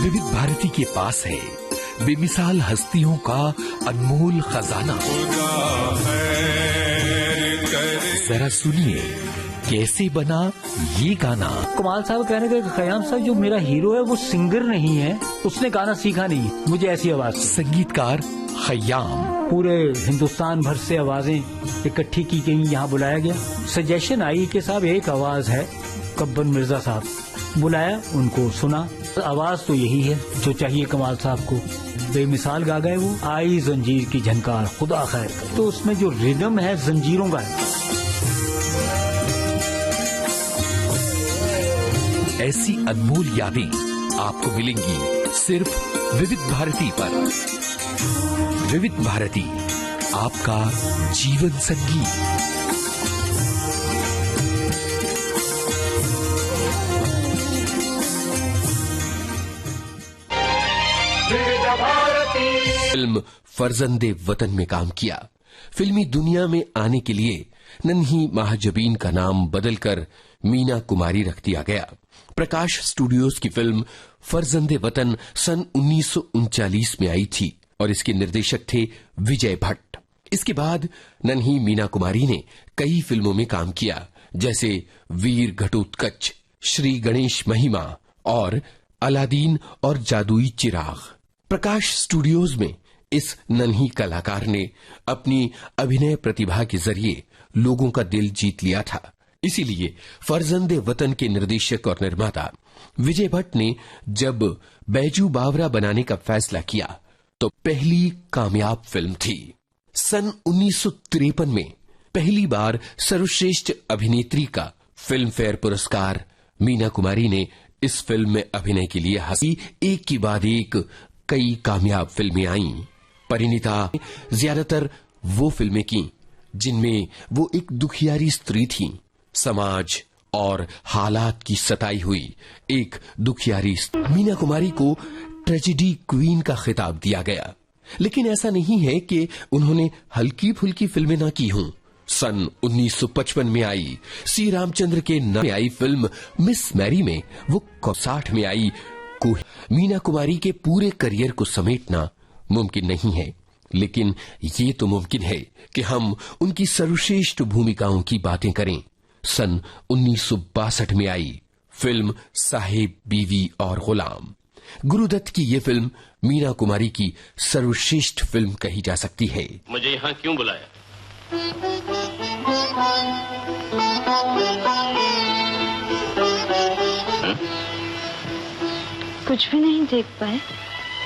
विविध भारती के पास है बेमिसाल हस्तियों का अनमोल खजाना। जरा सुनिए कैसे बना ये गाना। कमाल साहब कहने का खयाम साहब जो मेरा हीरो है वो सिंगर नहीं है, उसने गाना सीखा नहीं, मुझे ऐसी आवाज। संगीतकार खयाम। पूरे हिंदुस्तान भर से आवाजें इकट्ठी की गई, यहाँ बुलाया गया। सजेशन आई कि साहब एक आवाज है, कब्बन मिर्जा साहब, बुलाया, उनको सुना। आवाज तो यही है जो चाहिए कमाल साहब को। बेमिसाल गा गए वो। आई जंजीर की झनकार खुदा खैर कर, तो उसमें जो रिदम है जंजीरों का है। ऐसी अनमोल यादें आपको मिलेंगी सिर्फ विविध भारती पर। विविध भारती, आपका जीवन संगीत। फिल्म फर्जंदे वतन में काम किया। फिल्मी दुनिया में आने के लिए नन्ही महाजबीन का नाम बदलकर मीना कुमारी रख दिया गया। प्रकाश स्टूडियोज की फिल्म फर्जंदे वतन सन 1939 में आई थी और इसके निर्देशक थे विजय भट्ट। इसके बाद नन्ही मीना कुमारी ने कई फिल्मों में काम किया, जैसे वीर घटोत्कच, श्री गणेश महिमा और अलादीन और जादुई चिराग। प्रकाश स्टूडियोज में इस नन्ही कलाकार ने अपनी अभिनय प्रतिभा के जरिए लोगों का दिल जीत लिया था। इसीलिए फर्जंदे वतन के निर्देशक और निर्माता विजय भट्ट ने जब बैजू बावरा बनाने का फैसला किया तो पहली कामयाब फिल्म थी। सन 1953 में पहली बार सर्वश्रेष्ठ अभिनेत्री का फिल्म फेयर पुरस्कार मीना कुमारी ने इस फिल्म में अभिनय के लिए हासिल। एक के बाद एक कई कामयाब फिल्में आईं। परिणीता ज्यादातर वो फिल्में की जिनमें वो एक दुखियारी स्त्री थी। समाज और हालात की सताई हुई एक दुखियारी मीना कुमारी को ट्रेजेडी क्वीन का खिताब दिया गया। लेकिन ऐसा नहीं है कि उन्होंने हल्की फुल्की फिल्में ना की हों। सन 1955 में आई सी रामचंद्र के नाम में आई फिल्म मिस मैरी में वो 60 में आई मीना कुमारी के पूरे करियर को समेटना मुमकिन नहीं है, लेकिन ये तो मुमकिन है कि हम उनकी सर्वश्रेष्ठ भूमिकाओं की बातें करें। सन 1962 में आई फिल्म साहेब बीवी और गुलाम। गुरुदत्त की ये फिल्म मीना कुमारी की सर्वश्रेष्ठ फिल्म कही जा सकती है। मुझे यहाँ क्यों बुलाया? कुछ भी नहीं देख पाए।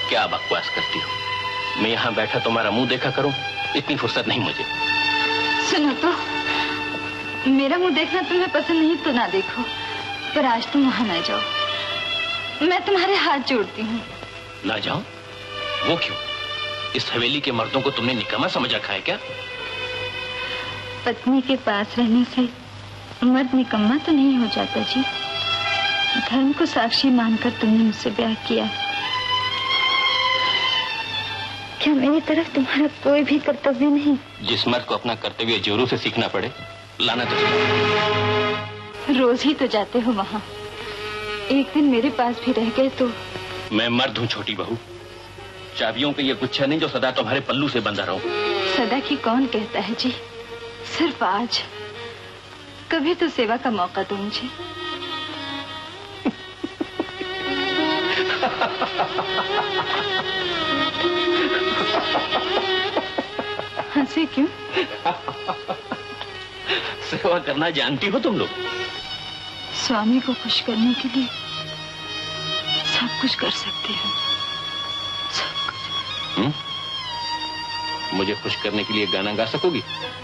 क्या बकवास करती हो? मैं यहाँ बैठा तुम्हारा मुंह देखा करूं? इतनी फुर्सत नहीं मुझे। सुनो तो, मेरा मुंह देखना तुम्हें पसंद नहीं तो ना देखो, पर आज तुम वहां ना जाओ। मैं तुम्हारे हाथ जोड़ती हूँ। ना जाओ? वो क्यों? इस हवेली के मर्दों को तुमने निकम्मा समझ रखा है क्या? पत्नी के पास रहने से मर्द निकम्मा तो नहीं हो जाता जी। धर्म को साक्षी मानकर तुमने मुझसे ब्याह किया। क्या मेरी तरफ तुम्हारा कोई भी कर्तव्य नहीं? जिस मर्द को अपना कर्तव्य जोरों से सीखना पड़े, लाना तो रोज ही तो जाते हो वहाँ, एक दिन मेरे पास भी रह गए तो। मैं मर्द हूँ छोटी बहू, चाबियों का ये गुच्छा नहीं जो सदा तुम्हारे पल्लू से बंधा रहूं। सदा की कौन कहता है जी, सिर्फ आज। कभी तो सेवा का मौका दो मुझे। हंसे क्यों? सेवा करना जानती हो तुम लोग? स्वामी को खुश करने के लिए सब कुछ कर सकते हो, सब कुछ। मुझे खुश करने के लिए गाना गा सकोगी?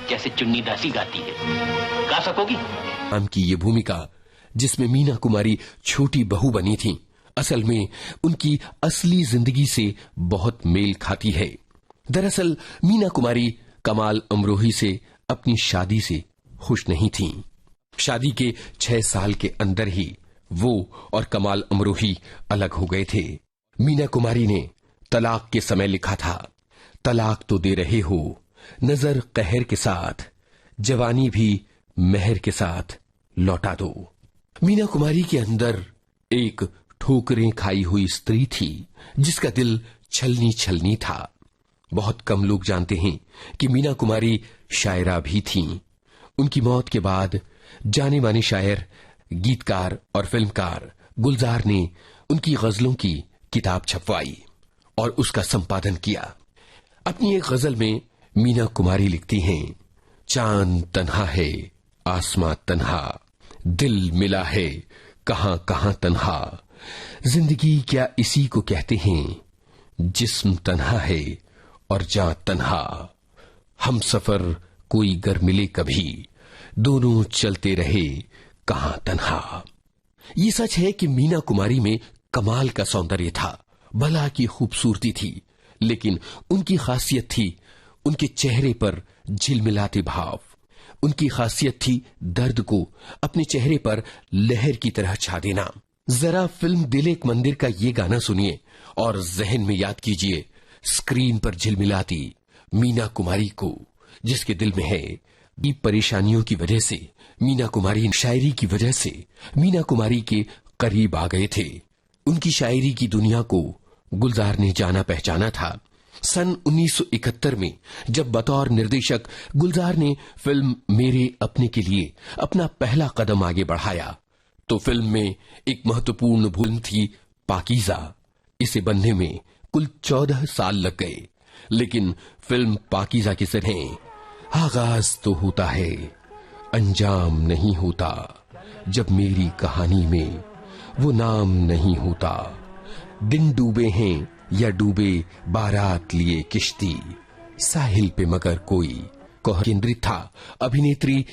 कैसे चुन्नी दासी गाती है, गा सकोगी? नाम की ये भूमिका जिसमें मीना कुमारी छोटी बहू बनी थी, असल में उनकी असली जिंदगी से बहुत मेल खाती है। दरअसल मीना कुमारी कमाल अमरोही से अपनी शादी से खुश नहीं थीं। शादी के 6 साल के अंदर ही वो और कमाल अमरोही अलग हो गए थे। मीना कुमारी ने तलाक के समय लिखा था, तलाक तो दे रहे हो, नजर कहर के साथ, जवानी भी मेहर के साथ लौटा दो। मीना कुमारी के अंदर एक ठोकरें खाई हुई स्त्री थी जिसका दिल छलनी छलनी था। बहुत कम लोग जानते हैं कि मीना कुमारी शायरा भी थीं। उनकी मौत के बाद जाने माने शायर, गीतकार और फिल्मकार गुलजार ने उनकी गजलों की किताब छपवाई और उसका संपादन किया। अपनी एक गजल में मीना कुमारी लिखती हैं, चांद तन्हा है, आसमां तन्हा, दिल मिला है कहां कहां तन्हा, जिंदगी क्या इसी को कहते हैं, जिस्म तन्हा है और जान तन्हा, हम सफर कोई गर मिले कभी, दोनों चलते रहे कहां तन्हा। ये सच है कि मीना कुमारी में कमाल का सौंदर्य था, भला की खूबसूरती थी, लेकिन उनकी खासियत थी उनके चेहरे पर झिलमिलाते भाव। उनकी खासियत थी दर्द को अपने चेहरे पर लहर की तरह छा देना। जरा फिल्म दिल एक मंदिर का ये गाना सुनिए और जहन में याद कीजिए स्क्रीन पर झिलमिलाती मीना कुमारी को, जिसके दिल में है परेशानियों की वजह से मीना कुमारी शायरी की वजह से मीना कुमारी के करीब आ गए थे। उनकी शायरी की दुनिया को गुलजार ने जाना पहचाना था। सन 1971 में जब बतौर निर्देशक गुलजार ने फिल्म मेरे अपने के लिए अपना पहला कदम आगे बढ़ाया, तो फिल्म में एक महत्वपूर्ण भूल थी पाकीज़ा। इसे बनने में कुल 14 साल लग गए, लेकिन फिल्म पाकीज़ा की तरह आगाज तो होता है, अंजाम नहीं होता, जब मेरी कहानी में वो नाम नहीं होता, दिन डूबे हैं या डूबे बारात लिए किश्ती, साहिल पे मगर कोई केंद्रित था। अभिनेत्री